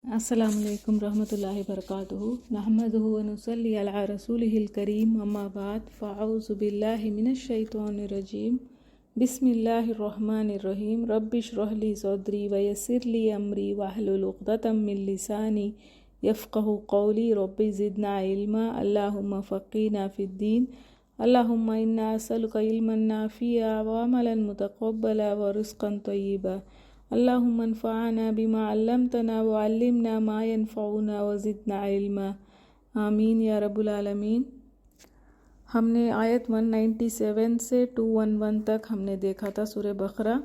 السلام علیکم ورحمۃ اللہ وبرکاتہ نحمدہ ونصلی علی رسولہ الکریم اما بعد فاعوذ باللہ من الشیطان الرجیم بسم اللہ الرحمن الرحیم رب اشرح لی صدری ویسر لی امری واحلل عقدۃ من لسانی یفقہوا قولی رب زدنا علما اللہم فقہنا فی الدین اللہم انا نسألک علما نافعا وعملا متقبلا ورزقا طیبا اللہم انفعنا بما علمتنا وعلمنا ما ينفعنا وزدنا علما آمین یا رب العالمین۔ ہم نے آیت 197 سے 211 تک ہم نے دیکھا تھا سورہ بقرہ۔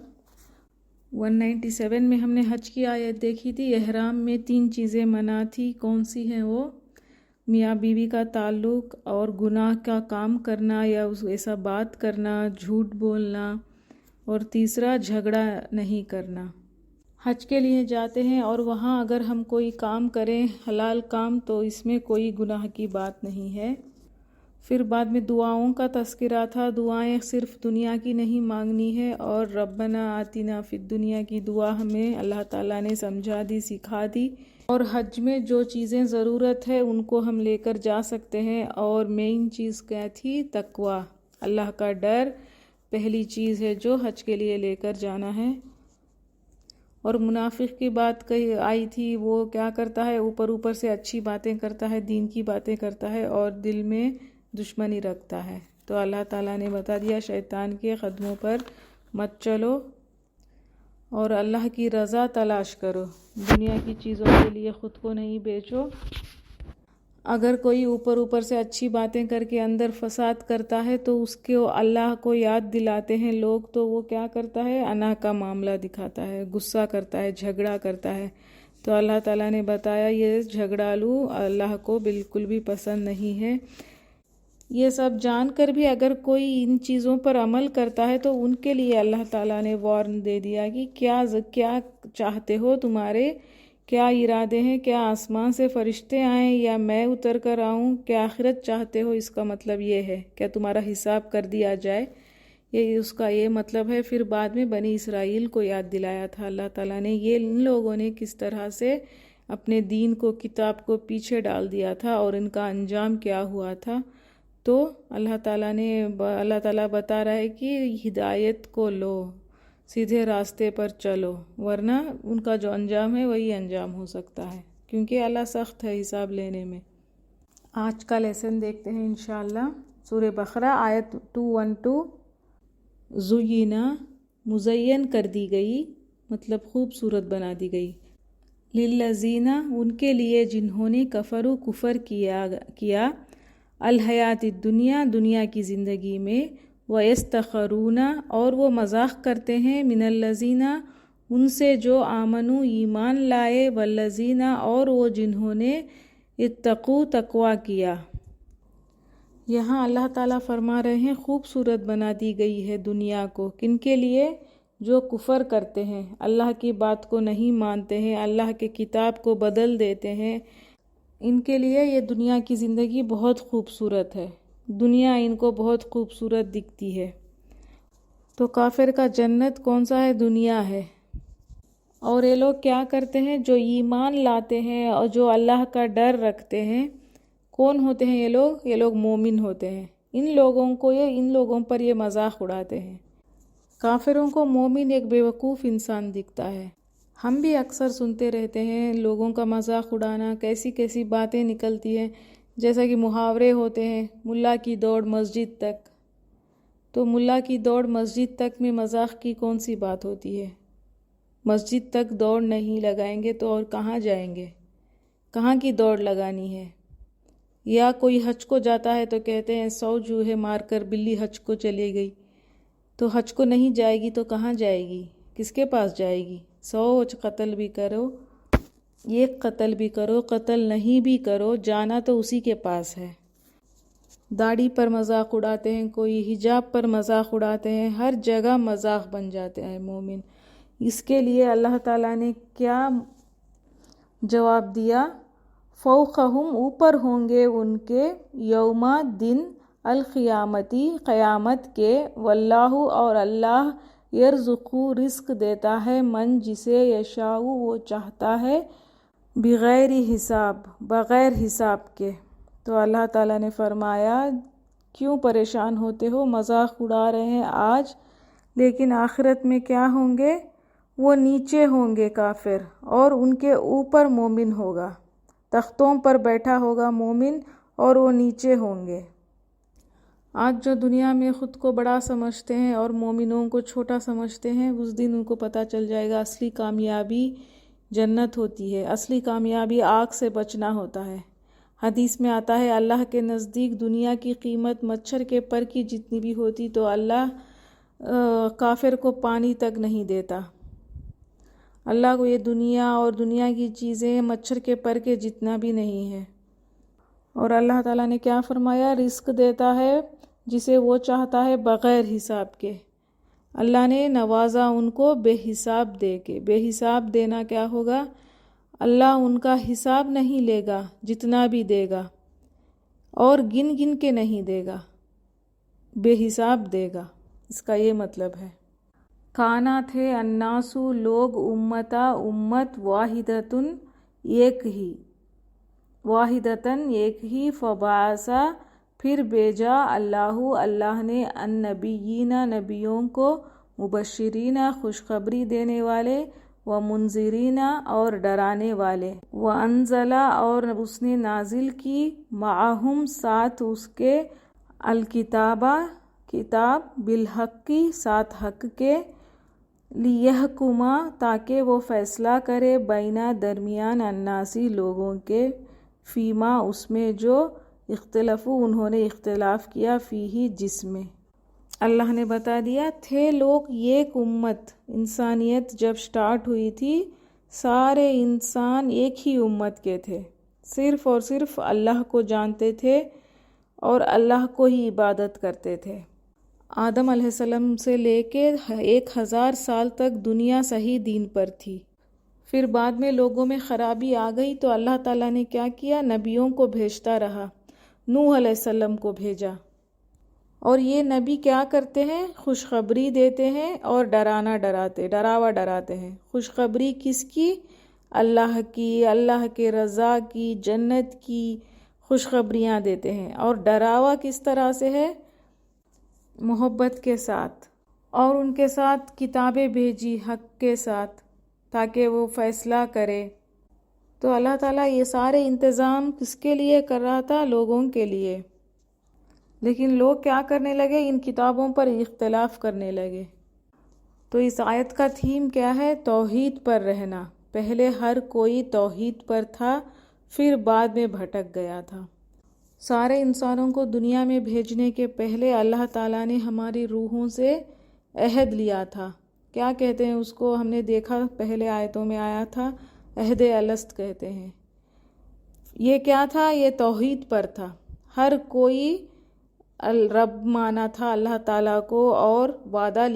197 میں ہم نے حج کی آیت دیکھی تھی۔ احرام میں 3 چیزیں منع تھی، کون سی ہیں وہ؟ میاں بیوی کا تعلق اور گناہ کا کام کرنا یا ایسا بات کرنا، جھوٹ بولنا، اور تیسرا جھگڑا نہیں کرنا۔ حج کے لیے جاتے ہیں اور وہاں اگر ہم کوئی کام کریں حلال کام تو اس میں کوئی گناہ کی بات نہیں ہے۔ پھر بعد میں دعاؤں کا تذکرہ تھا۔ دعائیں صرف دنیا کی نہیں مانگنی ہے، اور ربنا آتنا فی الدنیا کی دعا ہمیں اللہ تعالیٰ نے سمجھا دی، سکھا دی۔ اور حج میں جو چیزیں ضرورت ہے ان کو ہم لے کر جا سکتے ہیں، اور مین چیز کیا تھی؟ تقویٰ، اللہ کا ڈر پہلی چیز ہے جو حج کے لیے لے کر جانا ہے۔ اور منافق کی بات آئی تھی، وہ کیا کرتا ہے؟ اوپر سے اچھی باتیں کرتا ہے، دین کی باتیں کرتا ہے، اور دل میں دشمنی رکھتا ہے۔ تو اللہ تعالیٰ نے بتا دیا شیطان کے قدموں پر مت چلو اور اللہ کی رضا تلاش کرو، دنیا کی چیزوں کے لیے خود کو نہیں بیچو۔ اگر کوئی اوپر سے اچھی باتیں کر کے اندر فساد کرتا ہے تو اس کو اللہ کو یاد دلاتے ہیں لوگ، تو وہ کیا کرتا ہے؟ انا کا معاملہ دکھاتا ہے، غصہ کرتا ہے، جھگڑا کرتا ہے۔ تو اللہ تعالیٰ نے بتایا یہ جھگڑالو اللہ کو بالکل بھی پسند نہیں ہے۔ یہ سب جان کر بھی اگر کوئی ان چیزوں پر عمل کرتا ہے تو ان کے لیے اللہ تعالیٰ نے وارن دے دیا کہ کیا چاہتے ہو، تمہارے کیا ارادے ہیں؟ کیا آسمان سے فرشتے آئیں یا میں اتر کر آؤں؟ کیا آخرت چاہتے ہو؟ اس کا مطلب یہ ہے، کیا تمہارا حساب کر دیا جائے؟ یہ اس کا یہ مطلب ہے۔ پھر بعد میں بنی اسرائیل کو یاد دلایا تھا اللہ تعالیٰ نے، یہ ان لوگوں نے کس طرح سے اپنے دین کو، کتاب کو پیچھے ڈال دیا تھا اور ان کا انجام کیا ہوا تھا۔ تو اللہ تعالیٰ بتا رہا ہے کہ ہدایت کو لو، سیدھے راستے پر چلو، ورنہ ان کا جو انجام ہے وہی انجام ہو سکتا ہے، کیونکہ اللہ سخت ہے حساب لینے میں۔ آج کا لیسن دیکھتے ہیں انشاءاللہ۔ سورہ بقرہ آیت 212۔ زینا، مزین کر دی گئی، مطلب خوبصورت بنا دی گئی۔ للذین، ان کے لیے جنہوں نے کفر کیا الحیات الدنیا، دنیا کی زندگی میں، وَيَسْتَخِرُونَ، اور وہ مذاق کرتے ہیں، من الذین، ان سے جو آمنوا، ایمان لائے، والذین، اور وہ جنہوں نے اتقوا، تقویٰ کیا۔ یہاں اللہ تعالیٰ فرما رہے ہیں خوبصورت بنا دی گئی ہے دنیا کو، کن کے لیے؟ جو کفر کرتے ہیں، اللہ کی بات کو نہیں مانتے ہیں، اللہ کے کتاب کو بدل دیتے ہیں، ان کے لیے یہ دنیا کی زندگی بہت خوبصورت ہے، دنیا ان کو بہت خوبصورت دکھتی ہے۔ تو کافر کا جنت کون سا ہے؟ دنیا ہے۔ اور یہ لوگ کیا کرتے ہیں؟ جو ایمان لاتے ہیں اور جو اللہ کا ڈر رکھتے ہیں، کون ہوتے ہیں یہ لوگ؟ یہ لوگ مومن ہوتے ہیں۔ ان لوگوں پر یہ مذاق اڑاتے ہیں۔ کافروں کو مومن ایک بیوقوف انسان دکھتا ہے۔ ہم بھی اکثر سنتے رہتے ہیں لوگوں کا مذاق اڑانا، کیسی باتیں نکلتی ہیں، جیسا کہ محاورے ہوتے ہیں، ملا کی دوڑ مسجد تک۔ تو ملا کی دوڑ مسجد تک میں مذاق کی کون سی بات ہوتی ہے؟ مسجد تک دوڑ نہیں لگائیں گے تو اور کہاں جائیں گے؟ کہاں کی دوڑ لگانی ہے؟ یا کوئی حج کو جاتا ہے تو کہتے ہیں 100 جوہے مار کر بلی حج کو چلی گئی، تو حج کو نہیں جائے گی تو کہاں جائے گی؟ کس کے پاس جائے گی؟ 100 قتل بھی کرو، 1 قتل بھی کرو، قتل نہیں بھی کرو، جانا تو اسی کے پاس ہے۔ داڑھی پر مذاق اڑاتے ہیں، کوئی حجاب پر مذاق اڑاتے ہیں، ہر جگہ مذاق بن جاتے ہیں مومن۔ اس کے لیے اللہ تعالیٰ نے کیا جواب دیا؟ فوقہم، اوپر ہوں گے ان کے، یوما، دن، القیامتی، قیامت کے، واللہ، اور اللہ، یرزقو، رزق دیتا ہے، من، جسے، یشاء، وہ چاہتا ہے، بغیر حساب، بغیر حساب کے۔ تو اللہ تعالیٰ نے فرمایا کیوں پریشان ہوتے ہو، مذاق اڑا رہے ہیں آج، لیکن آخرت میں کیا ہوں گے؟ وہ نیچے ہوں گے کافر، اور ان کے اوپر مومن ہوگا، تختوں پر بیٹھا ہوگا مومن اور وہ نیچے ہوں گے۔ آج جو دنیا میں خود کو بڑا سمجھتے ہیں اور مومنوں کو چھوٹا سمجھتے ہیں، اس دن ان کو پتہ چل جائے گا اصلی کامیابی جنت ہوتی ہے، اصلی کامیابی آگ سے بچنا ہوتا ہے۔ حدیث میں آتا ہے اللہ کے نزدیک دنیا کی قیمت مچھر کے پر کی جتنی بھی ہوتی تو اللہ کافر کو پانی تک نہیں دیتا۔ اللہ کو یہ دنیا اور دنیا کی چیزیں مچھر کے پر کے جتنا بھی نہیں ہے۔ اور اللہ تعالیٰ نے کیا فرمایا؟ رزق دیتا ہے جسے وہ چاہتا ہے بغیر حساب کے۔ اللہ نے نوازا ان کو بے حساب دے کے۔ بے حساب دینا کیا ہوگا؟ اللہ ان کا حساب نہیں لے گا، جتنا بھی دے گا، اور گن گن کے نہیں دے گا، بے حساب دے گا، اس کا یہ مطلب ہے۔ کانا تھے الناسو لوگ امتا امت واحدتن ایک ہی، واحدتن ایک ہی، فبعثا پھر بھیجا اللہ نے النبیین نبیوں کو، مبشرین خوشخبری دینے والے، ومنذرین اور ڈرانے والے، وانزل اور اس نے نازل کی، معہم ساتھ اس کے، الکتاب کتاب، بالحق ساتھ حق کے، لیحکم تاکہ وہ فیصلہ کرے، بینا درمیان، الناسی لوگوں کے، فیما اس میں جو، اختلافو انہوں نے اختلاف کیا، فیہ جس میں۔ اللہ نے بتا دیا تھے لوگ ایک امت، انسانیت جب سٹارٹ ہوئی تھی سارے انسان ایک ہی امت کے تھے، صرف اور صرف اللہ کو جانتے تھے اور اللہ کو ہی عبادت کرتے تھے۔ آدم علیہ السلام سے لے کے 1000 سال تک دنیا صحیح دین پر تھی۔ پھر بعد میں لوگوں میں خرابی آ گئی تو اللہ تعالیٰ نے کیا کیا؟ نبیوں کو بھیجتا رہا۔ نوح علیہ السلام کو بھیجا، اور یہ نبی کیا کرتے ہیں؟ خوشخبری دیتے ہیں اور ڈراوا ڈراتے ہیں۔ خوشخبری کس کی؟ اللہ کی، اللہ کے رضا کی، جنت کی خوشخبریاں دیتے ہیں۔ اور ڈراوا کس طرح سے ہے؟ محبت کے ساتھ، اور ان کے ساتھ کتابیں بھیجی حق کے ساتھ تاکہ وہ فیصلہ کرے۔ تو اللہ تعالیٰ یہ سارے انتظام کس کے لیے کر رہا تھا؟ لوگوں کے لیے۔ لیکن لوگ کیا کرنے لگے؟ ان کتابوں پر اختلاف کرنے لگے۔ تو اس آیت کا تھیم کیا ہے؟ توحید پر رہنا۔ پہلے ہر کوئی توحید پر تھا، پھر بعد میں بھٹک گیا تھا۔ سارے انسانوں کو دنیا میں بھیجنے کے پہلے اللہ تعالیٰ نے ہماری روحوں سے عہد لیا تھا۔ کیا کہتے ہیں اس کو؟ ہم نے دیکھا پہلے آیتوں میں آیا تھا، عہد الست کہتے ہیں۔ یہ کیا تھا؟ یہ توحید پر تھا۔ ہر کوئی رب مانا تھا اللہ تعالیٰ کو، اور وعدہ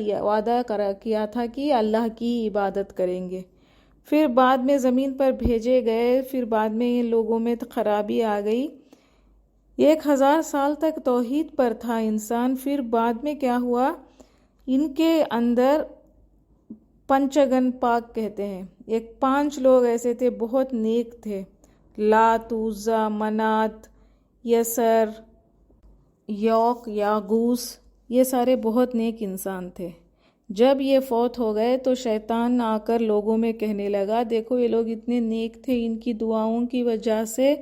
کیا تھا کہ اللہ کی عبادت کریں گے۔ پھر بعد میں زمین پر بھیجے گئے، پھر بعد میں ان لوگوں میں خرابی آ گئی۔ 1000 سال تک توحید پر تھا انسان، پھر بعد میں کیا ہوا؟ ان کے اندر پنچگن پاک کہتے ہیں، 5 لوگ ایسے تھے بہت نیک تھے، لات، عزا، منات، یسر، یوق، یاغوس، یہ سارے بہت نیک انسان تھے۔ جب یہ فوت ہو گئے تو شیطان آ کر لوگوں میں کہنے لگا دیکھو یہ لوگ اتنے نیک تھے، ان کی دعاؤں کی وجہ سے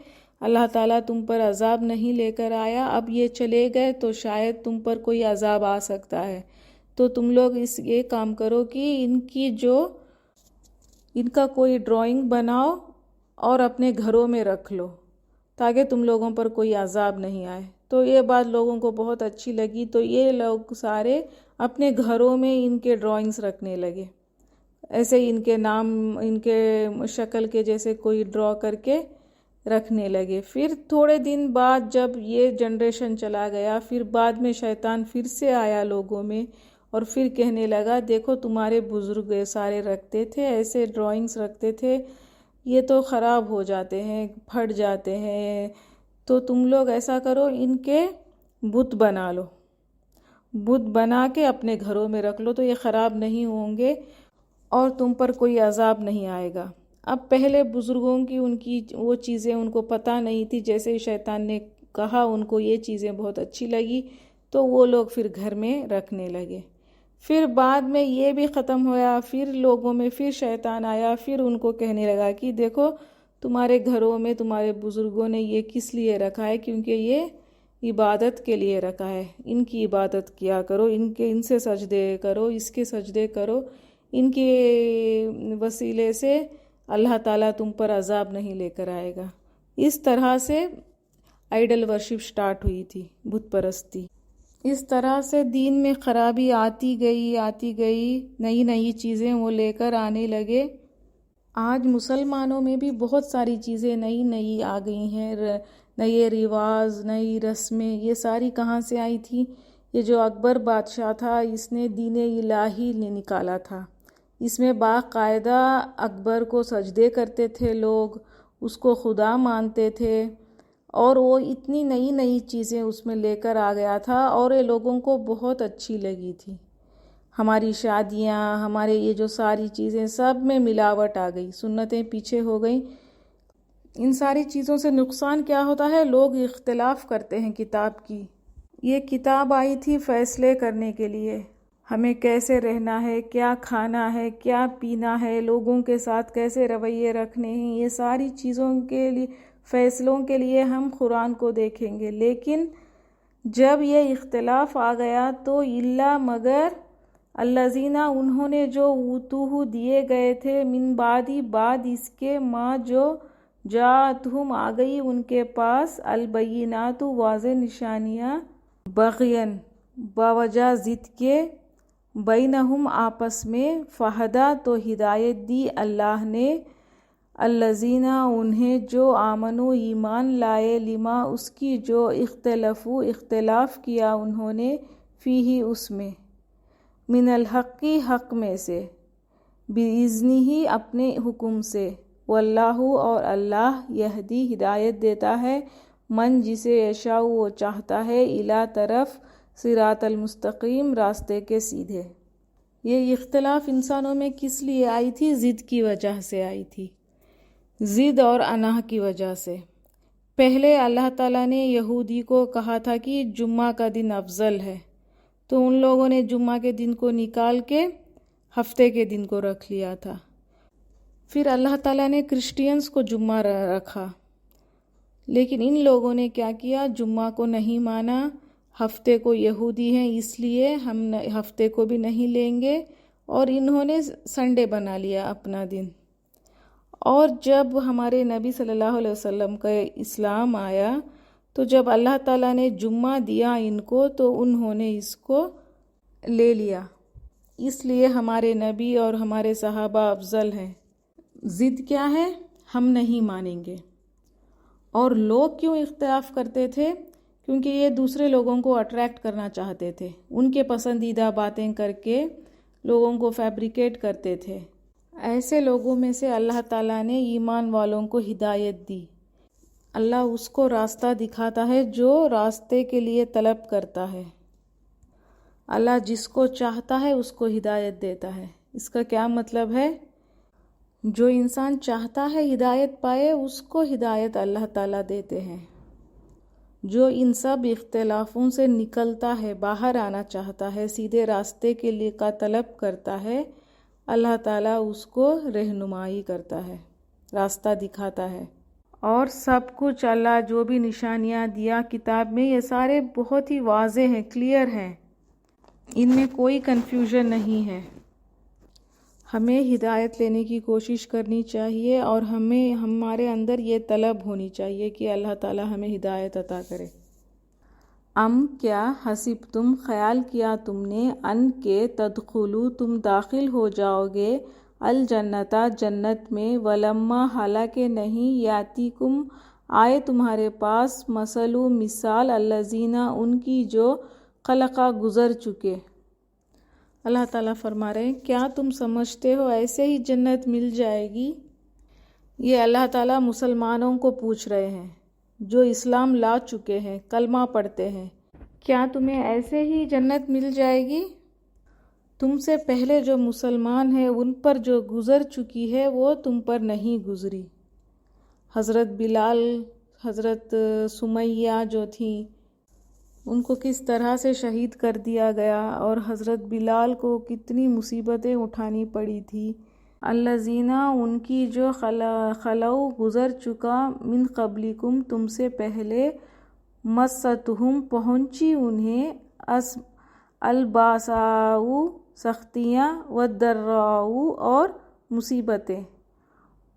اللہ تعالیٰ تم پر عذاب نہیں لے کر آیا، اب یہ چلے گئے تو شاید تم پر کوئی عذاب آ سکتا ہے، تو تم لوگ یہ کام کرو کہ ان کا کوئی ڈرائنگ بناؤ اور اپنے گھروں میں رکھ لو تاکہ تم لوگوں پر کوئی عذاب نہیں آئے۔ تو یہ بات لوگوں کو بہت اچھی لگی، تو یہ لوگ سارے اپنے گھروں میں ان کے ڈرائنگز رکھنے لگے، ایسے ان کے نام، ان کے شکل کے جیسے کوئی ڈرا کر کے رکھنے لگے۔ پھر تھوڑے دن بعد جب یہ جنریشن چلا گیا، پھر بعد میں شیطان پھر سے آیا لوگوں میں اور پھر کہنے لگا دیکھو تمہارے بزرگ سارے رکھتے تھے، ایسے ڈرائنگز رکھتے تھے، یہ تو خراب ہو جاتے ہیں، پھٹ جاتے ہیں، تو تم لوگ ایسا کرو ان کے بت بنا لو، بت بنا کے اپنے گھروں میں رکھ لو، تو یہ خراب نہیں ہوں گے اور تم پر کوئی عذاب نہیں آئے گا۔ اب پہلے بزرگوں کی ان کی وہ چیزیں ان کو پتہ نہیں تھی، جیسے شیطان نے کہا ان کو یہ چیزیں بہت اچھی لگی تو وہ لوگ پھر گھر میں رکھنے لگے۔ پھر بعد میں یہ بھی ختم ہوا، پھر لوگوں میں پھر شیطان آیا، پھر ان کو کہنے لگا کہ دیکھو تمہارے گھروں میں تمہارے بزرگوں نے یہ کس لیے رکھا ہے، کیونکہ یہ عبادت کے لیے رکھا ہے، ان کی عبادت کیا کرو، ان سے سجدے کرو، اس کے سجدے کرو، ان کے وسیلے سے اللہ تعالیٰ تم پر عذاب نہیں لے کر آئے گا۔ اس طرح سے آئیڈل ورشپ سٹارٹ ہوئی تھی، بت پرستی۔ اس طرح سے دین میں خرابی آتی گئی، نئی چیزیں وہ لے کر آنے لگے۔ آج مسلمانوں میں بھی بہت ساری چیزیں نئی آ گئی ہیں، نئے رواج، نئی رسمیں، یہ ساری کہاں سے آئی تھی؟ یہ جو اکبر بادشاہ تھا اس نے دین الہی نکالا تھا، اس میں باقاعدہ اکبر کو سجدے کرتے تھے لوگ، اس کو خدا مانتے تھے، اور وہ اتنی نئی چیزیں اس میں لے کر آ گیا تھا اور یہ لوگوں کو بہت اچھی لگی تھی۔ ہماری شادیاں، ہمارے یہ جو ساری چیزیں سب میں ملاوٹ آ گئی، سنتیں پیچھے ہو گئیں۔ ان ساری چیزوں سے نقصان کیا ہوتا ہے؟ لوگ اختلاف کرتے ہیں کتاب کی۔ یہ کتاب آئی تھی فیصلے کرنے کے لیے، ہمیں کیسے رہنا ہے، کیا کھانا ہے، کیا پینا ہے، لوگوں کے ساتھ کیسے رویے رکھنے ہیں، یہ ساری چیزوں کے لیے، فیصلوں کے لیے ہم قرآن کو دیکھیں گے۔ لیکن جب یہ اختلاف آ گیا تو اللہ مگر الذین، انہوں نے جو اوتوہ دیے گئے تھے، من بعدی، بعد اس کے، ماں جو جاءتہم آ گئی ان کے پاس، البینات واضح نشانیاں، بغین بوجہ ضد کے، بینہم آپس میں، فہدا تو ہدایت دی اللہ نے، الذین انہیں جو آمنو ایمان لائے، لما اس کی جو اختلفو اختلاف کیا انہوں نے، فیہ اس میں، من الحق حق میں سے، بِإِذْنِہِ اپنے حکم سے، واللہ اور اللہ، یہدی ہدایت دیتا ہے، من جسے یشاء وہ چاہتا ہے، الی طرف، صراط المستقیم راستے کے سیدھے۔ یہ اختلاف انسانوں میں کس لیے آئی تھی؟ ضد کی وجہ سے آئی تھی، ضد اور اناہ کی وجہ سے۔ پہلے اللہ تعالیٰ نے یہودی کو کہا تھا کہ جمعہ کا دن افضل ہے، تو ان لوگوں نے جمعہ کے دن کو نکال کے ہفتے کے دن کو رکھ لیا تھا۔ پھر اللہ تعالیٰ نے کرسچینز کو جمعہ رکھا، لیکن ان لوگوں نے کیا کیا؟ جمعہ کو نہیں مانا، ہفتے کو یہودی ہیں اس لیے ہم ہفتے کو بھی نہیں لیں گے، اور انہوں نے سنڈے بنا لیا اپنا دن۔ اور جب ہمارے نبی صلی اللہ علیہ وسلم کا اسلام آیا تو جب اللہ تعالیٰ نے جمعہ دیا ان کو تو انہوں نے اس کو لے لیا، اس لیے ہمارے نبی اور ہمارے صحابہ افضل ہیں۔ ضد کیا ہے؟ ہم نہیں مانیں گے۔ اور لوگ کیوں اختلاف کرتے تھے؟ کیونکہ یہ دوسرے لوگوں کو اٹریکٹ کرنا چاہتے تھے، ان کے پسندیدہ باتیں کر کے لوگوں کو فیبریکیٹ کرتے تھے۔ ایسے لوگوں میں سے اللہ تعالیٰ نے ایمان والوں کو ہدایت دی۔ اللہ اس کو راستہ دکھاتا ہے جو راستے کے لیے طلب کرتا ہے۔ اللہ جس کو چاہتا ہے اس کو ہدایت دیتا ہے۔ اس کا کیا مطلب ہے؟ جو انسان چاہتا ہے ہدایت پائے اس کو ہدایت اللہ تعالیٰ دیتے ہیں۔ جو ان سب اختلافوں سے نکلتا ہے، باہر آنا چاہتا ہے، سیدھے راستے کے لیے کا طلب کرتا ہے، اللہ تعالیٰ اس کو رہنمائی کرتا ہے، راستہ دکھاتا ہے۔ اور سب کچھ اللہ جو بھی نشانیاں دیا کتاب میں، یہ سارے بہت ہی واضح ہیں، کلیئر ہیں، ان میں کوئی کنفیوژن نہیں ہے۔ ہمیں ہدایت لینے کی کوشش کرنی چاہیے اور ہمارے اندر یہ طلب ہونی چاہیے کہ اللہ تعالیٰ ہمیں ہدایت عطا کرے۔ کیا حسب تم خیال کیا تم نے، ان کے تدخلوا تم داخل ہو جاؤ گے، الجنت جنت میں، ولما حالانکہ نہیں، یاتیکم آئے تمہارے پاس، مثل مثال، الذین ان کی جو خلقا گزر چکے۔ اللہ تعالیٰ فرما رہے ہیں کیا تم سمجھتے ہو ایسے ہی جنت مل جائے گی؟ یہ اللہ تعالیٰ مسلمانوں کو پوچھ رہے ہیں جو اسلام لا چکے ہیں، کلمہ پڑھتے ہیں، کیا تمہیں ایسے ہی جنت مل جائے گی؟ تم سے پہلے جو مسلمان ہیں ان پر جو گزر چکی ہے وہ تم پر نہیں گزری۔ حضرت بلال، حضرت سمیہ جو تھیں ان کو کس طرح سے شہید کر دیا گیا، اور حضرت بلال کو کتنی مصیبتیں اٹھانی پڑی تھی۔ الذین، ان کی جو خلو گزر چکا، من قبلکم، تم سے پہلے، مستہم، پہنچی انہیں، الباساء، سختیاں، والضراء، اور مصیبتیں،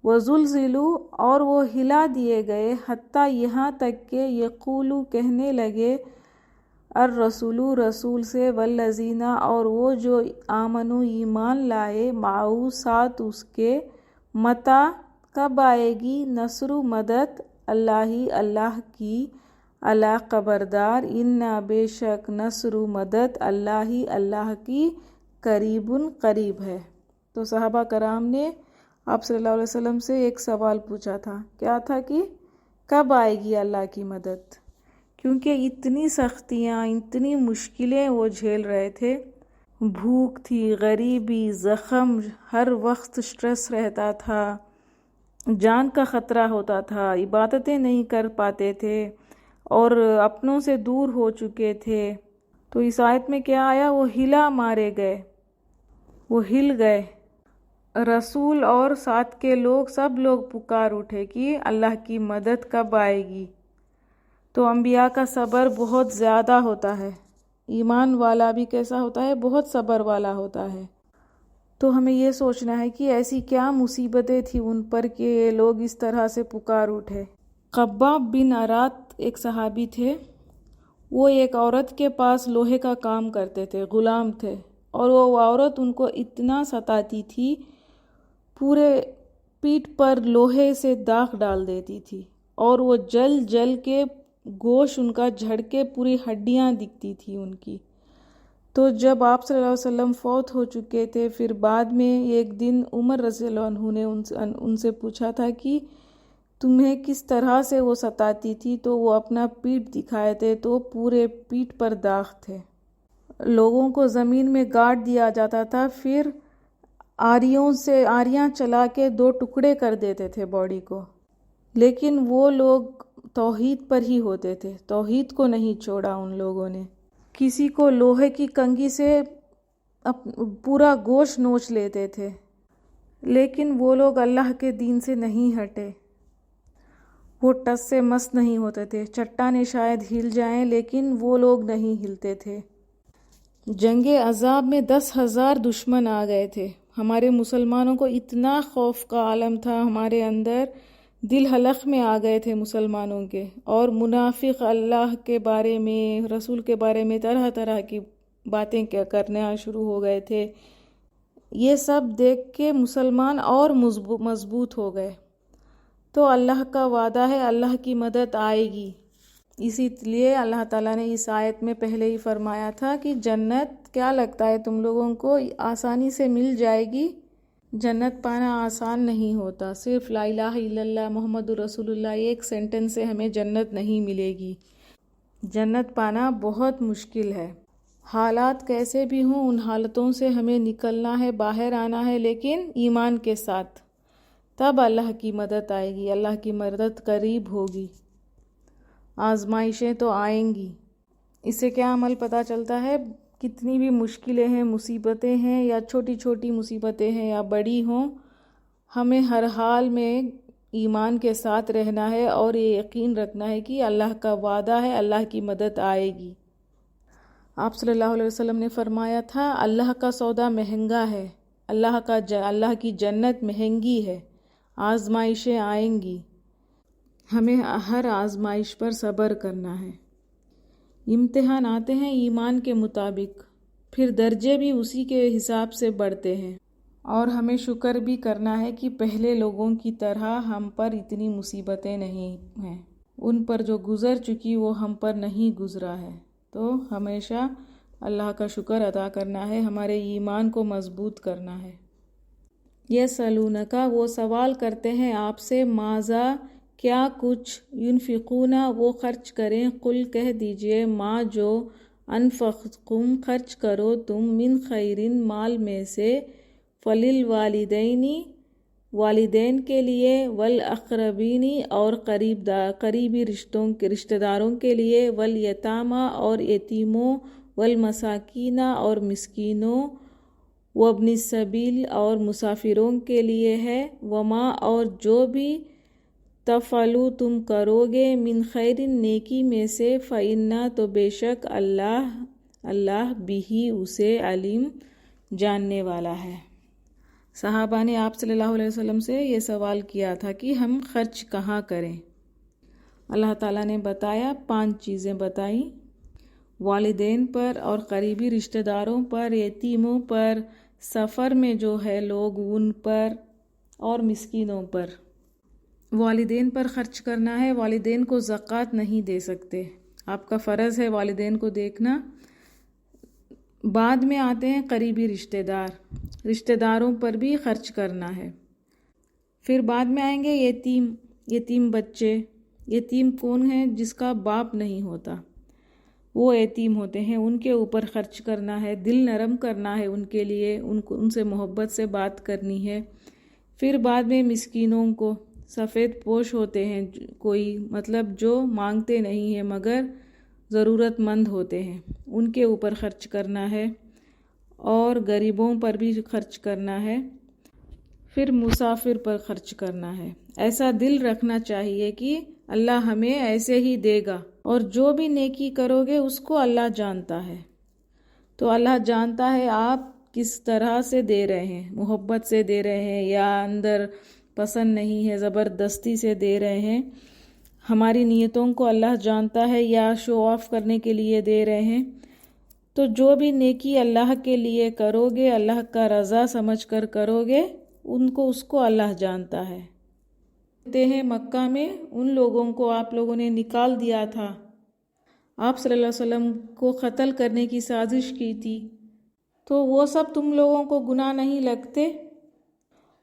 وزلزلوا، اور وہ ہلا دیے گئے، حتیٰ یہاں تک کہ یقولوا، کہنے لگے، الرسول، رسول سے، والذین، اور وہ جو آمنوا، ایمان لائے، معہ، ساتھ اس کے، متی، کب آئے گی، نصر، مدد، اللہ کی، الا، خبردار، انا، بے شک، نصر، مدد، اللہ کی، قریب، قریب ہے۔ تو صحابہ کرام نے آپ صلی اللہ علیہ وسلم سے ایک سوال پوچھا تھا، کیا تھا کہ کب آئے گی اللہ کی مدد، کیونکہ اتنی سختیاں، اتنی مشکلیں وہ جھیل رہے تھے، بھوک تھی، غریبی، زخم، ہر وقت سٹریس رہتا تھا، جان کا خطرہ ہوتا تھا، عبادتیں نہیں کر پاتے تھے، اور اپنوں سے دور ہو چکے تھے۔ تو اس آیت میں کیا آیا، وہ ہلا مارے گئے، وہ ہل گئے، رسول اور ساتھ کے لوگ، سب لوگ پکار اٹھے کہ اللہ کی مدد کب آئے گی۔ تو انبیاء کا صبر بہت زیادہ ہوتا ہے، ایمان والا بھی کیسا ہوتا ہے، بہت صبر والا ہوتا ہے۔ تو ہمیں یہ سوچنا ہے کہ ایسی کیا مصیبتیں تھیں ان پر کہ یہ لوگ اس طرح سے پکار اٹھے۔ خباب بن ارات ایک صحابی تھے، وہ ایک عورت کے پاس لوہے کا کام کرتے تھے، غلام تھے، اور وہ عورت ان کو اتنا ستاتی تھی، پورے پیٹھ پر لوہے سے داغ ڈال دیتی تھی، اور وہ جل جل کے گوشت ان کا جھڑ کے پوری ہڈیاں دکھتی تھی ان کی۔ تو جب آپ صلی اللہ علیہ وسلم فوت ہو چکے تھے، پھر بعد میں ایک دن عمر رضی اللہ عنہ نے ان سے پوچھا تھا کہ تمہیں کس طرح سے وہ ستاتی تھی، تو وہ اپنا پیٹھ دکھائے تھے، تو پورے پیٹھ پر داغ تھے، لوگوں کو زمین میں گاڑ دیا جاتا تھا، پھر آریاں چلا کے 2 ٹکڑے کر دیتے تھے باڈی کو، لیکن وہ لوگ توحید پر ہی ہوتے تھے، توحید کو نہیں چھوڑا ان لوگوں نے۔ کسی کو لوہے کی کنگھی سے پورا گوشت نوچ لیتے تھے، لیکن وہ لوگ اللہ کے دین سے نہیں ہٹے، وہ ٹس سے مس نہیں ہوتے تھے، چٹانیں شاید ہل جائیں لیکن وہ لوگ نہیں ہلتے تھے۔ جنگ عذاب میں 10,000 دشمن آ گئے تھے، ہمارے مسلمانوں کو اتنا خوف کا عالم تھا، ہمارے اندر دل حلق میں آ گئے تھے مسلمانوں کے، اور منافق اللہ کے بارے میں، رسول کے بارے میں طرح طرح کی باتیں کرنا شروع ہو گئے تھے۔ یہ سب دیکھ کے مسلمان اور مضبوط ہو گئے۔ تو اللہ کا وعدہ ہے، اللہ کی مدد آئے گی، اسی لیے اللہ تعالیٰ نے اس آیت میں پہلے ہی فرمایا تھا کہ جنت کیا لگتا ہے تم لوگوں کو آسانی سے مل جائے گی؟ جنت پانا آسان نہیں ہوتا، صرف لا الہ الا اللہ محمد رسول اللہ ایک سینٹنس سے ہمیں جنت نہیں ملے گی، جنت پانا بہت مشکل ہے۔ حالات کیسے بھی ہوں، ان حالتوں سے ہمیں نکلنا ہے، باہر آنا ہے، لیکن ایمان کے ساتھ، تب اللہ کی مدد آئے گی، اللہ کی مدد قریب ہوگی۔ آزمائشیں تو آئیں گی، اس سے کیا عمل پتہ چلتا ہے، کتنی بھی مشکلیں ہیں، مصیبتیں ہیں، یا چھوٹی چھوٹی مصیبتیں ہیں یا بڑی ہوں، ہمیں ہر حال میں ایمان کے ساتھ رہنا ہے، اور یہ یقین رکھنا ہے کہ اللہ کا وعدہ ہے، اللہ کی مدد آئے گی۔ آپ صلی اللہ علیہ وسلم نے فرمایا تھا، اللہ کا سودا مہنگا ہے، اللہ کی جنت مہنگی ہے، آزمائشیں آئیں گی، ہمیں ہر آزمائش پر صبر کرنا ہے۔ امتحان آتے ہیں ایمان کے مطابق، پھر درجے بھی اسی کے حساب سے بڑھتے ہیں، اور ہمیں شکر بھی کرنا ہے کہ پہلے لوگوں کی طرح ہم پر اتنی مصیبتیں نہیں ہیں، ان پر جو گزر چکی وہ ہم پر نہیں گزرا ہے۔ تو ہمیشہ اللہ کا شکر ادا کرنا ہے، ہمارے ایمان کو مضبوط کرنا ہے۔ یسألونک، وہ سوال کرتے ہیں آپ سے، ماذا، کیا کچھ، ینفقون، وہ خرچ کریں، قل، کہہ دیجئے، ما، جو، انفقتم خرچ کرو تم من خیرن مال میں سے فللوالدین والدین کے لیے والاقربین اور قریبی رشتہ داروں کے لیے والیتامى اور یتیموں والمساکین اور مسکینوں وابن السبیل اور مسافروں کے لیے ہے وما اور جو بھی تفعلوا تم کرو گے من خیر نیکی میں سے فإنا تو بے شک اللہ بھی اسے علیم جاننے والا ہے۔ صحابہ نے آپ صلی اللہ علیہ وسلم سے یہ سوال کیا تھا کہ ہم خرچ کہاں کریں؟ اللہ تعالیٰ نے بتایا، 5 چیزیں بتائیں، والدین پر اور قریبی رشتہ داروں پر، یتیموں پر، سفر میں جو ہے لوگ ان پر، اور مسکینوں پر۔ والدین پر خرچ کرنا ہے، والدین کو زکوٰۃ نہیں دے سکتے، آپ کا فرض ہے والدین کو دیکھنا۔ بعد میں آتے ہیں قریبی رشتہ داروں پر بھی خرچ کرنا ہے۔ پھر بعد میں آئیں گے یتیم بچے۔ یتیم کون ہے؟ جس کا باپ نہیں ہوتا، وہ یتیم ہوتے ہیں، ان کے اوپر خرچ کرنا ہے، دل نرم کرنا ہے ان کے لیے، ان سے محبت سے بات کرنی ہے۔ پھر بعد میں مسکینوں کو، سفید پوش ہوتے ہیں کوئی، مطلب جو مانگتے نہیں ہیں مگر ضرورت مند ہوتے ہیں، ان کے اوپر خرچ کرنا ہے، اور غریبوں پر بھی خرچ کرنا ہے۔ پھر مسافر پر خرچ کرنا ہے۔ ایسا دل رکھنا چاہیے کہ اللہ ہمیں ایسے ہی دے گا، اور جو بھی نیکی کرو گے اس کو اللہ جانتا ہے۔ تو اللہ جانتا ہے آپ کس طرح سے دے رہے ہیں، محبت سے دے رہے ہیں یا اندر پسند نہیں ہے زبردستی سے دے رہے ہیں۔ ہماری نیتوں کو اللہ جانتا ہے، یا شو آف کرنے کے لیے دے رہے ہیں۔ تو جو بھی نیکی اللہ کے لیے کرو گے، اللہ کا رضا سمجھ کر کرو گے، اس کو اللہ جانتا ہے۔ کہتے ہیں مکہ میں ان لوگوں کو آپ لوگوں نے نکال دیا تھا، آپ صلی اللہ علیہ وسلم کو قتل کرنے کی سازش کی تھی، تو وہ سب تم لوگوں کو گناہ نہیں لگتے؟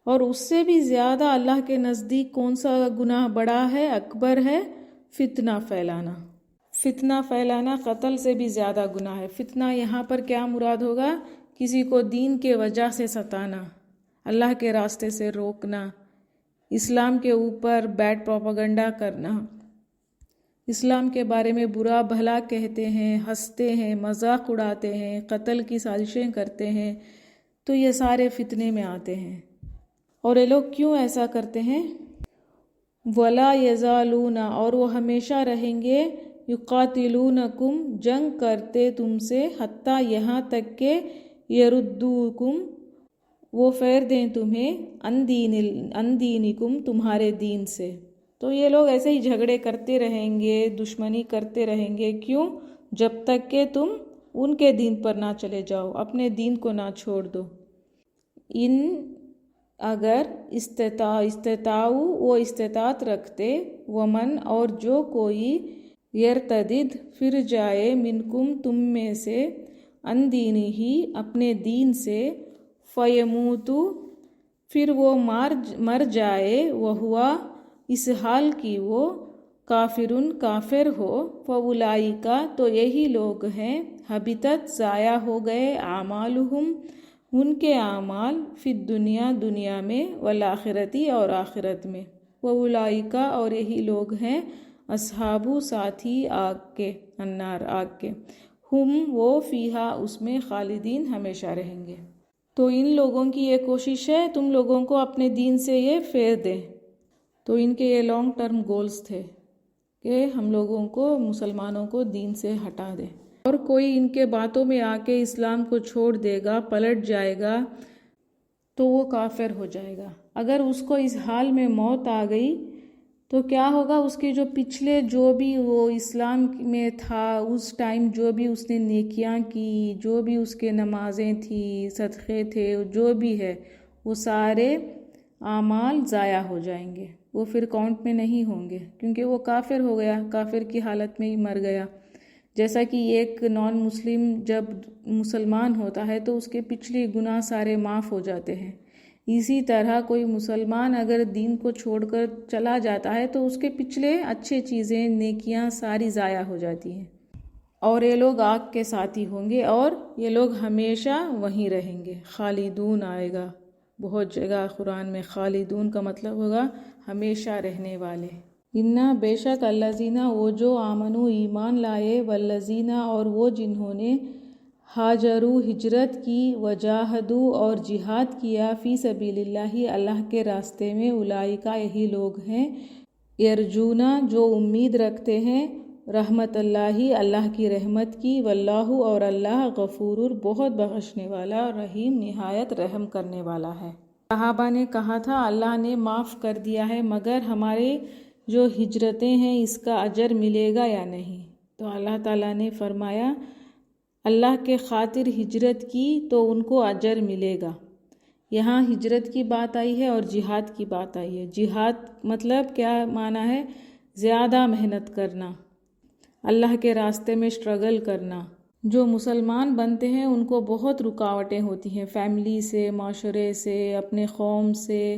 اور اس سے بھی زیادہ اللہ کے نزدیک کون سا گناہ بڑا ہے، اکبر ہے؟ فتنہ پھیلانا۔ فتنہ پھیلانا قتل سے بھی زیادہ گناہ ہے۔ فتنہ یہاں پر کیا مراد ہوگا؟ کسی کو دین کے وجہ سے ستانا، اللہ کے راستے سے روکنا، اسلام کے اوپر بیڈ پروپیگنڈا کرنا، اسلام کے بارے میں برا بھلا کہتے ہیں، ہنستے ہیں، مذاق اڑاتے ہیں، قتل کی سازشیں کرتے ہیں، تو یہ سارے فتنے میں آتے ہیں۔ اور یہ لوگ کیوں ایسا کرتے ہیں؟ وَلَا يَزَالُونَ اور وہ ہمیشہ رہیں گے، يُقَاتِلُونَكُمْ جنگ کرتے تم سے، حتیٰ یہاں تک کہ يَرُدُّوكُمْ وہ پھیر دیں تمہیں، عن دینکم تمہارے دین سے۔ تو یہ لوگ ایسے ہی جھگڑے کرتے رہیں گے، دشمنی کرتے رہیں گے، کیوں؟ جب تک کہ تم ان کے دین پر نہ چلے جاؤ، اپنے دین کو نہ چھوڑ دو۔ اگر استطاعوا وہ استطاعت رکھتے، ومن اور جو کوئی یرتدد پھر جائے، منکم تم میں سے، عن دینہ اپنے دین سے، فیموت پھر وہ مر جائے، وہوا اس حال کی وہ کافر ہو، فاولئک تو یہی لوگ ہیں، حبطت ضائع ہو گئے، اعمالہم ان کے اعمال، فی الدنیا دنیا میں، والآخرتی اور آخرت میں، فاولئک اور یہی لوگ ہیں، اصحاب ساتھی آگ کے، النار آگ کے، ہم وہ فیہا اس میں، خالدین ہمیشہ رہیں گے۔ تو ان لوگوں کی یہ کوشش ہے تم لوگوں کو اپنے دین سے یہ پھیر دیں۔ تو ان کے یہ لانگ ٹرم گولز تھے کہ ہم لوگوں کو، مسلمانوں کو دین سے ہٹا دیں، اور کوئی ان کے باتوں میں آ کے اسلام کو چھوڑ دے گا، پلٹ جائے گا، تو وہ کافر ہو جائے گا۔ اگر اس کو اس حال میں موت آ گئی تو کیا ہوگا؟ اس کے جو پچھلے جو بھی وہ اسلام میں تھا اس ٹائم، جو بھی اس نے نیکیاں کی، جو بھی اس کے نمازیں تھیں، صدقے تھے، جو بھی ہے، وہ سارے اعمال ضائع ہو جائیں گے، وہ پھر کاؤنٹ میں نہیں ہوں گے، کیونکہ وہ کافر ہو گیا، کافر کی حالت میں ہی مر گیا۔ جیسا کہ ایک نان مسلم جب مسلمان ہوتا ہے تو اس کے پچھلے گناہ سارے معاف ہو جاتے ہیں، اسی طرح کوئی مسلمان اگر دین کو چھوڑ کر چلا جاتا ہے تو اس کے پچھلے اچھے چیزیں، نیکیاں ساری ضائع ہو جاتی ہیں۔ اور یہ لوگ آگ کے ساتھی ہوں گے اور یہ لوگ ہمیشہ وہیں رہیں گے۔ خالدون آئے گا بہت جگہ قرآن میں، خالدون کا مطلب ہوگا ہمیشہ رہنے والے۔ انا بے شک الذین وہ جو آمنو ایمان لائے، والذین اور وہ جنہوں نے ہاجروا ہجرت کی، وجاہدوا اور جہاد کیا، فی سبیل اللہ اللہ کے راستے میں، اولئک یہی لوگ ہیں، یرجون جو امید رکھتے ہیں، رحمت اللہ اللہ کی رحمت کی، واللہ اور اللہ غفور بہت بخشنے والا، رحیم نہایت رحم کرنے والا ہے۔ صحابہ نے کہا تھا اللہ نے معاف کر دیا ہے، مگر ہمارے جو ہجرتیں ہیں اس کا اجر ملے گا یا نہیں؟ تو اللہ تعالیٰ نے فرمایا اللہ کے خاطر ہجرت کی تو ان کو اجر ملے گا۔ یہاں ہجرت کی بات آئی ہے اور جہاد کی بات آئی ہے۔ جہاد مطلب کیا معنی ہے؟ زیادہ محنت کرنا، اللہ کے راستے میں اسٹرگل کرنا۔ جو مسلمان بنتے ہیں ان کو بہت رکاوٹیں ہوتی ہیں، فیملی سے، معاشرے سے، اپنے قوم سے،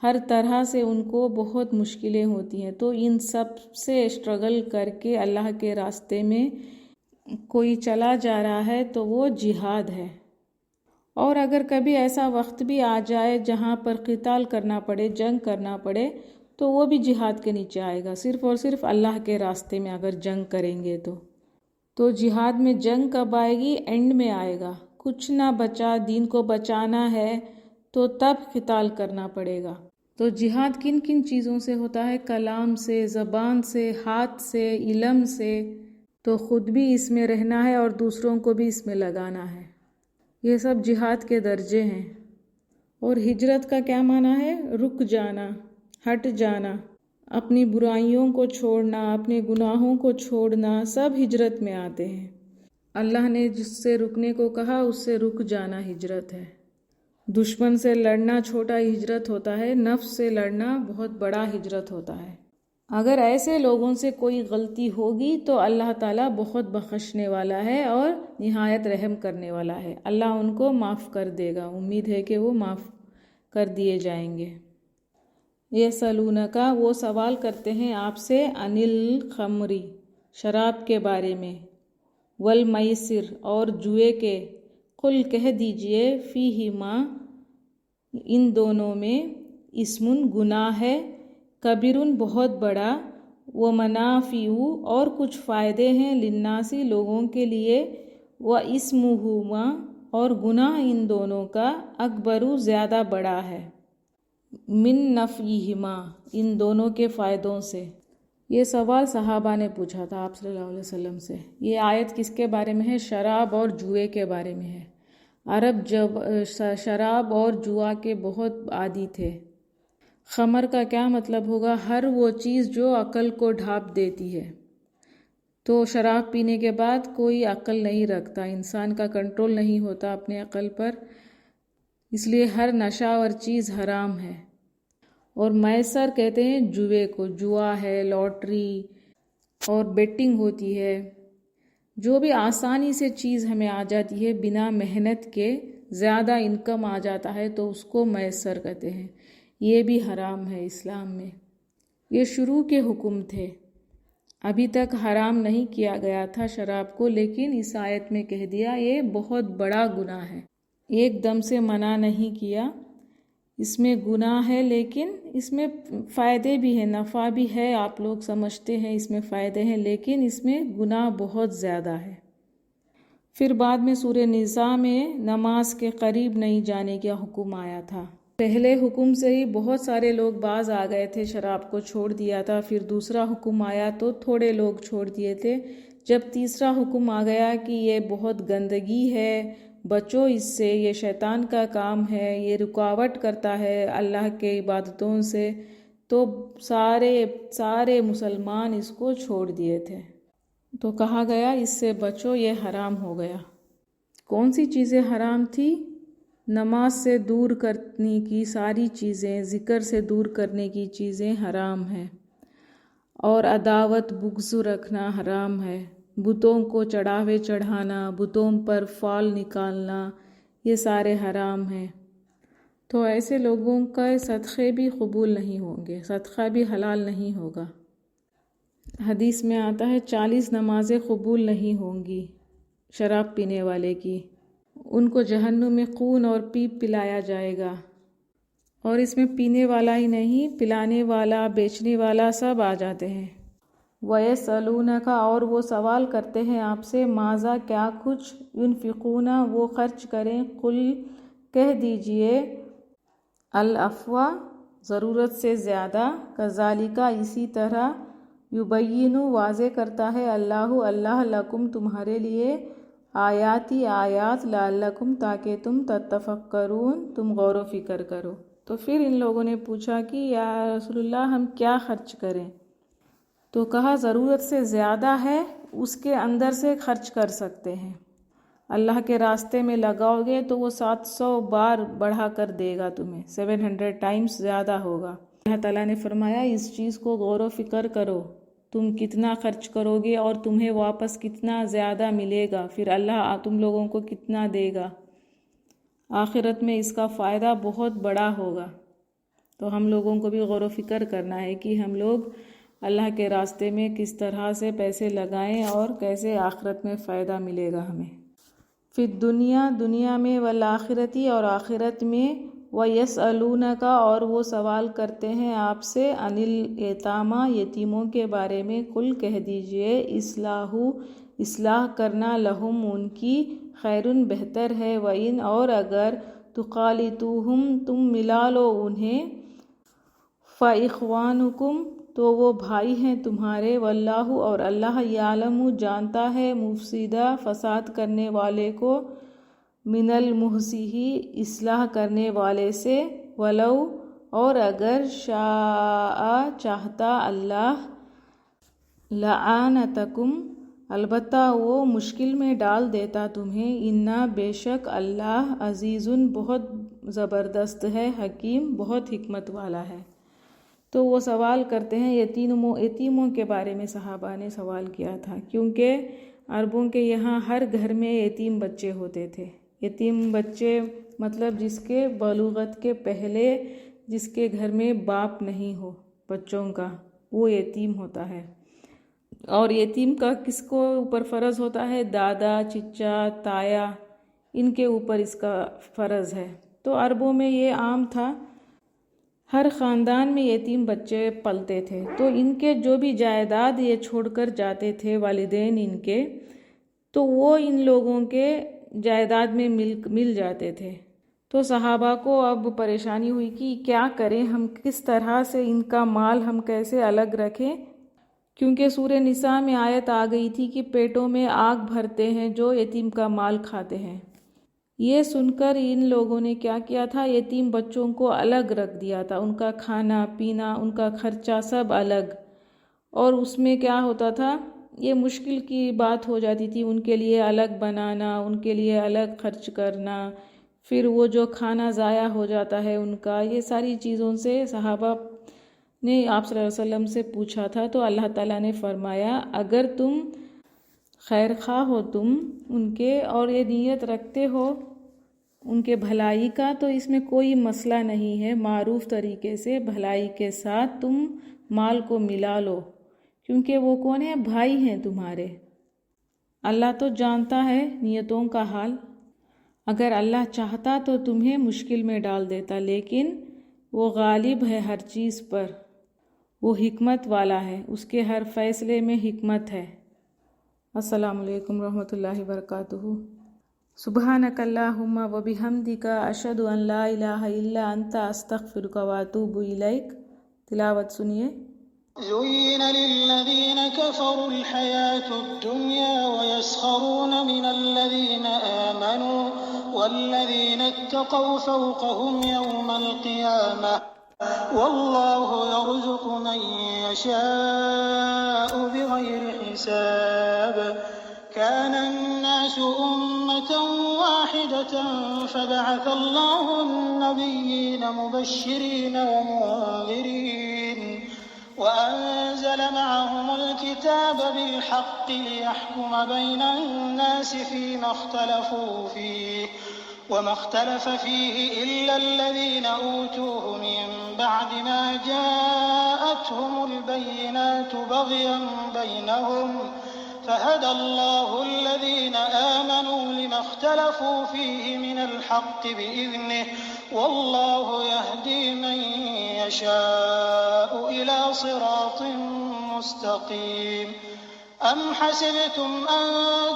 ہر طرح سے ان کو بہت مشکلیں ہوتی ہیں۔ تو ان سب سے اسٹرگل کر کے اللہ کے راستے میں کوئی چلا جا رہا ہے تو وہ جہاد ہے۔ اور اگر کبھی ایسا وقت بھی آ جائے جہاں پر قتال کرنا پڑے، جنگ کرنا پڑے، تو وہ بھی جہاد کے نیچے آئے گا، صرف اور صرف اللہ کے راستے میں اگر جنگ کریں گے تو جہاد میں جنگ کب آئے گی؟ اینڈ میں آئے گا، کچھ نہ بچا، دین کو بچانا ہے تو تب قتال کرنا پڑے گا۔ تو جہاد کن کن چیزوں سے ہوتا ہے؟ کلام سے، زبان سے، ہاتھ سے، علم سے۔ تو خود بھی اس میں رہنا ہے اور دوسروں کو بھی اس میں لگانا ہے۔ یہ سب جہاد کے درجے ہیں۔ اور ہجرت کا کیا معنی ہے؟ رک جانا، ہٹ جانا، اپنی برائیوں کو چھوڑنا، اپنے گناہوں کو چھوڑنا، سب ہجرت میں آتے ہیں۔ اللہ نے جس سے رکنے کو کہا اس سے رک جانا ہجرت ہے۔ دشمن سے لڑنا چھوٹا ہجرت ہوتا ہے، نفس سے لڑنا بہت بڑا ہجرت ہوتا ہے۔ اگر ایسے لوگوں سے کوئی غلطی ہوگی تو اللہ تعالیٰ بہت بخشنے والا ہے اور نہایت رحم کرنے والا ہے، اللہ ان کو معاف کر دے گا، امید ہے کہ وہ معاف کر دیے جائیں گے۔ یسألونک وہ سوال کرتے ہیں آپ سے، عن الخمر شراب کے بارے میں، والمیسر اور جوئے کے، قل کہہ دیجئے، فیہما ان دونوں میں، اسم گناہ ہے، کبیر بہت بڑا، ومنافع اور کچھ فائدے ہیں، للناس لوگوں کے لیے، واسمہما اور گناہ ان دونوں کا، اکبر زیادہ بڑا ہے، من نفعہما ان دونوں کے فائدوں سے۔ یہ سوال صحابہ نے پوچھا تھا آپ صلی اللہ علیہ وسلم سے۔ یہ آیت کس کے بارے میں ہے؟ شراب اور جوئے کے بارے میں ہے۔ عرب جب شراب اور جوا کے بہت عادی تھے۔ خمر کا کیا مطلب ہوگا؟ ہر وہ چیز جو عقل کو ڈھانپ دیتی ہے۔ تو شراب پینے کے بعد کوئی عقل نہیں رکھتا، انسان کا کنٹرول نہیں ہوتا اپنے عقل پر، اس لیے ہر نشہ اور چیز حرام ہے۔ اور میسر کہتے ہیں جوئے کو، جوا ہے، لاٹری اور بیٹنگ ہوتی ہے، جو بھی آسانی سے چیز ہمیں آ جاتی ہے بنا محنت کے، زیادہ انکم آ جاتا ہے تو اس کو میسر کہتے ہیں، یہ بھی حرام ہے اسلام میں۔ یہ شروع کے حکم تھے، ابھی تک حرام نہیں کیا گیا تھا شراب کو، لیکن اس آیت میں کہہ دیا یہ بہت بڑا گناہ ہے، ایک دم سے منع نہیں کیا۔ اس میں گناہ ہے لیکن اس میں فائدے بھی ہیں، نفع بھی ہے، آپ لوگ سمجھتے ہیں اس میں فائدے ہیں، لیکن اس میں گناہ بہت زیادہ ہے۔ پھر بعد میں سورہ نساء میں نماز کے قریب نہیں جانے کا حکم آیا تھا۔ پہلے حکم سے ہی بہت سارے لوگ باز آ گئے تھے، شراب کو چھوڑ دیا تھا، پھر دوسرا حکم آیا تو تھوڑے لوگ چھوڑ دیے تھے، جب تیسرا حکم آ گیا کہ یہ بہت گندگی ہے، بچو اس سے، یہ شیطان کا کام ہے، یہ رکاوٹ کرتا ہے اللہ کے عبادتوں سے، تو سارے مسلمان اس کو چھوڑ دیے تھے۔ تو کہا گیا اس سے بچو، یہ حرام ہو گیا۔ کون سی چیزیں حرام تھی؟ نماز سے دور کرنے کی ساری چیزیں، ذکر سے دور کرنے کی چیزیں حرام ہیں، اور عداوت بغض رکھنا حرام ہے، بتوں کو چڑھاوے چڑھانا، بتوں پر فال نکالنا، یہ سارے حرام ہیں۔ تو ایسے لوگوں کا صدقے بھی قبول نہیں ہوں گے، صدقہ بھی حلال نہیں ہوگا۔ حدیث میں آتا ہے 40 نمازیں قبول نہیں ہوں گی شراب پینے والے کی، ان کو جہنم میں خون اور پیپ پلایا جائے گا، اور اس میں پینے والا ہی نہیں، پلانے والا، بیچنے والا سب آ جاتے ہیں۔ وَيَسْأَلُونَكَ، اور وہ سوال کرتے ہیں آپ سے، ماذا، کیا کچھ، ينفقون، وہ خرچ کریں، قل، کہہ دیجئے، العفو، ضرورت سے زیادہ، کذالک، اسی طرح، یبین، واضح کرتا ہے اللہ لکم، تمہارے لیے، آیاتی، آیات، لعلکم، تاکہ تم تتفکرون، تم غور و فکر کرو۔ تو پھر ان لوگوں نے پوچھا کہ یا رسول اللہ ہم کیا خرچ کریں؟ تو کہا ضرورت سے زیادہ ہے اس کے اندر سے خرچ کر سکتے ہیں، اللہ کے راستے میں لگاؤ گے تو وہ 700 بار بڑھا کر دے گا تمہیں، 700 ٹائمز زیادہ ہوگا۔ اللہ تعالیٰ نے فرمایا اس چیز کو غور و فکر کرو، تم کتنا خرچ کرو گے اور تمہیں واپس کتنا زیادہ ملے گا، پھر اللہ تم لوگوں کو کتنا دے گا، آخرت میں اس کا فائدہ بہت بڑا ہوگا۔ تو ہم لوگوں کو بھی غور و فکر کرنا ہے کہ ہم لوگ اللہ کے راستے میں کس طرح سے پیسے لگائیں اور کیسے آخرت میں فائدہ ملے گا ہمیں، فی الدنیا، دنیا میں، والآخرتی، اور آخرت میں، وَيَسْأَلُونَكَ، اور وہ سوال کرتے ہیں آپ سے، عَنِ الْيَتَامَى، یتیموں کے بارے میں، قل، کہہ دیجئے، اصلاح کرنا، لہم، ان کی، خیرٌ، بہتر ہے، وَإِنْ، اور اگر، تُخَالِطُوهُمْ، تم ملا لو انہیں، فَإِخْوَانُكُمْ، تو وہ بھائی ہیں تمہارے، واللہ، اور اللہ، یعلم، جانتا ہے، مفسدہ، فساد کرنے والے کو، من المصلح، اصلاح کرنے والے سے، ولو، اور اگر، شاء، چاہتا اللہ، لَعَانَتَكُمْ، البتہ وہ مشکل میں ڈال دیتا تمہیں، اِنَّا، بے شک، اللہ، عزیزٌ، بہت زبردست ہے، حکیم، بہت حکمت والا ہے۔ تو وہ سوال کرتے ہیں یتیموں کے بارے میں، صحابہ نے سوال کیا تھا، کیونکہ عربوں کے یہاں ہر گھر میں یتیم بچے ہوتے تھے۔ یتیم بچے مطلب جس کے بلوغت کے پہلے، جس کے گھر میں باپ نہیں ہو بچوں کا، وہ یتیم ہوتا ہے۔ اور یتیم کا کس کو اوپر فرض ہوتا ہے؟ دادا، چچا، تایا، ان کے اوپر اس کا فرض ہے۔ تو عربوں میں یہ عام تھا، ہر خاندان میں یتیم بچے پلتے تھے، تو ان کے جو بھی جائیداد یہ چھوڑ کر جاتے تھے والدین ان کے، تو وہ ان لوگوں کے جائیداد میں مل جاتے تھے۔ تو صحابہ کو اب پریشانی ہوئی کہ کیا کریں ہم، کس طرح سے ان کا مال ہم کیسے الگ رکھیں، کیونکہ سورہ نساء میں آیت آ گئی تھی کہ پیٹوں میں آگ بھرتے ہیں جو یتیم کا مال کھاتے ہیں۔ یہ سن کر ان لوگوں نے کیا کیا تھا، یتیم بچوں کو الگ رکھ دیا تھا، ان کا کھانا پینا، ان کا خرچہ سب الگ۔ اور اس میں کیا ہوتا تھا، یہ مشکل کی بات ہو جاتی تھی ان کے لیے الگ بنانا، ان کے لیے الگ خرچ کرنا، پھر وہ جو کھانا ضائع ہو جاتا ہے ان کا، یہ ساری چیزوں سے صحابہ نے آپ صلی اللہ علیہ وسلم سے پوچھا تھا۔ تو اللہ تعالیٰ نے فرمایا اگر تم خیر خواہ ہو تم ان کے، اور یہ نیت رکھتے ہو ان کے بھلائی کا، تو اس میں کوئی مسئلہ نہیں ہے، معروف طریقے سے بھلائی کے ساتھ تم مال کو ملا لو، کیونکہ وہ کون ہے؟ بھائی ہیں تمہارے۔ اللہ تو جانتا ہے نیتوں کا حال، اگر اللہ چاہتا تو تمہیں مشکل میں ڈال دیتا، لیکن وہ غالب ہے ہر چیز پر، وہ حکمت والا ہے، اس کے ہر فیصلے میں حکمت ہے۔ السلام علیکم ورحمۃ اللہ وبرکاتہ۔ سبحانک اللہم وبحمدک، اشہد ان لا الہ الا انت، استغفرک واتوب الیک۔ تلاوت سنیے۔ زين للذين كفروا الحياة الدنيا ويسخرون من الذين آمنوا والذين اتقوا فوقهم يوم القيامة والله يرزق من يشاء بغير حساب كان الناس أمة واحدة فبعث الله النبيين مبشرين ومنذرين وأنزل معهم الكتاب بالحق ليحكم بين الناس فيما اختلفوا فيه وما اختلف فيه إلا الذين أوتوه من بعد ما جاءتهم البينات بغيا بينهم فهدى الله الذين آمنوا لما اختلفوا فيه من الحق بإذنه والله يهدي من يشاء إلى صراط مستقيم أم حسبتم أن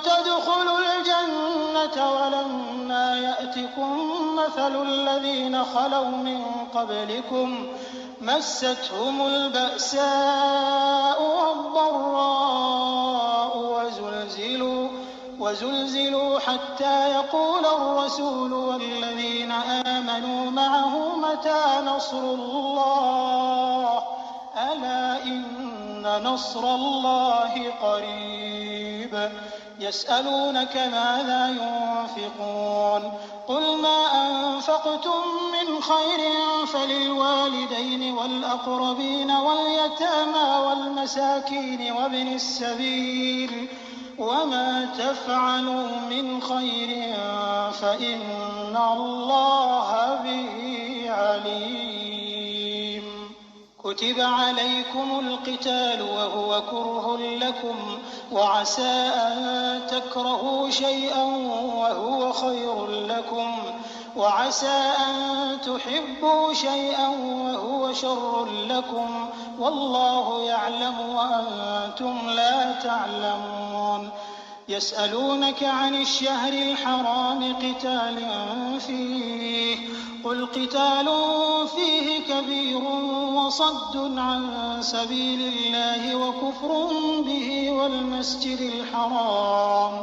تدخلوا الجنة ولما يأتكم مثل الذين خلوا من قبلكم مستهم البأساء والضراء وزلزلوا حتى يقول الرسول والذين آمنوا معه متى نصر الله ألا إن نصر الله قريب يسألونك ماذا ينفقون قل ما أنفقتم من خير فللوالدين والأقربين واليتامى والمساكين وابن السبيل وما تفعلوا من خير فإن الله به عليم كتب عليكم القتال وهو كره لكم وعسى أن تكرهوا شيئا وهو خير لكم وعسى أن تحبوا شيئا وهو شر لكم والله يعلم وأنتم لا تعلمون يسألونك عن الشهر الحرام قتال فيه قل قتال فيه كبير وصد عن سبيل الله وكفر به والمسجد الحرام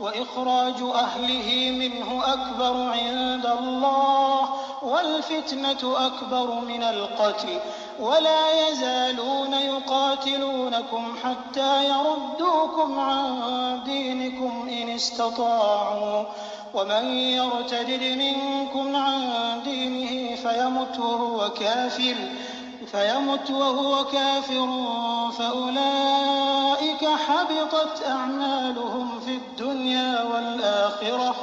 وإخراج أهله منه أكبر عند الله والفتنة أكبر من القتل ولا يزالون يقاتلونكم حتى يردوكم عن دينكم إن استطاعوا ومن يرتد منكم عن دينه فيمت وهو كافر فأولئك حبطت أعمالهم في الدنيا والآخرة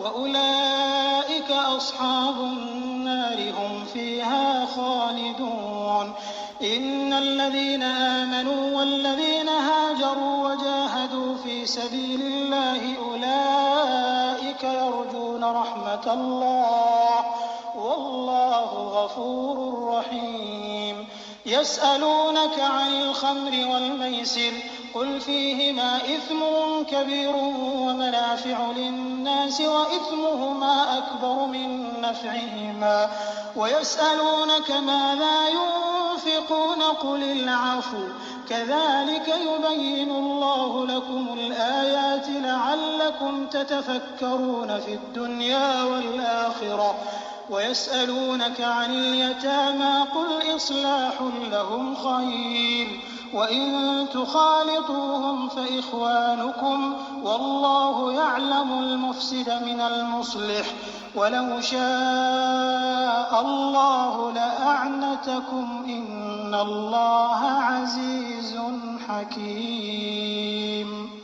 وأولئك أصحاب النار هم فيها خالدون إن الذين آمنوا والذين هاجروا وجاهدوا في سبيل الله أولئك يرجون رحمة الله والله غفور رحيم يسألونك عن الخمر والميسر قل فيهما إثم كبير ومنافع للناس وإثمهما أكبر من نفعهما ويسألونك ماذا ينفقون قل العفو كذلك يبين الله لكم الآيات لعلكم تتفكرون في الدنيا والآخرة ويسألونك عن اليتامى قل إصلاح لهم خير وإن تخالطوهم فإخوانكم والله يعلم المفسد من المصلح ولو شاء الله لأعنتكم إن الله عزيز حكيم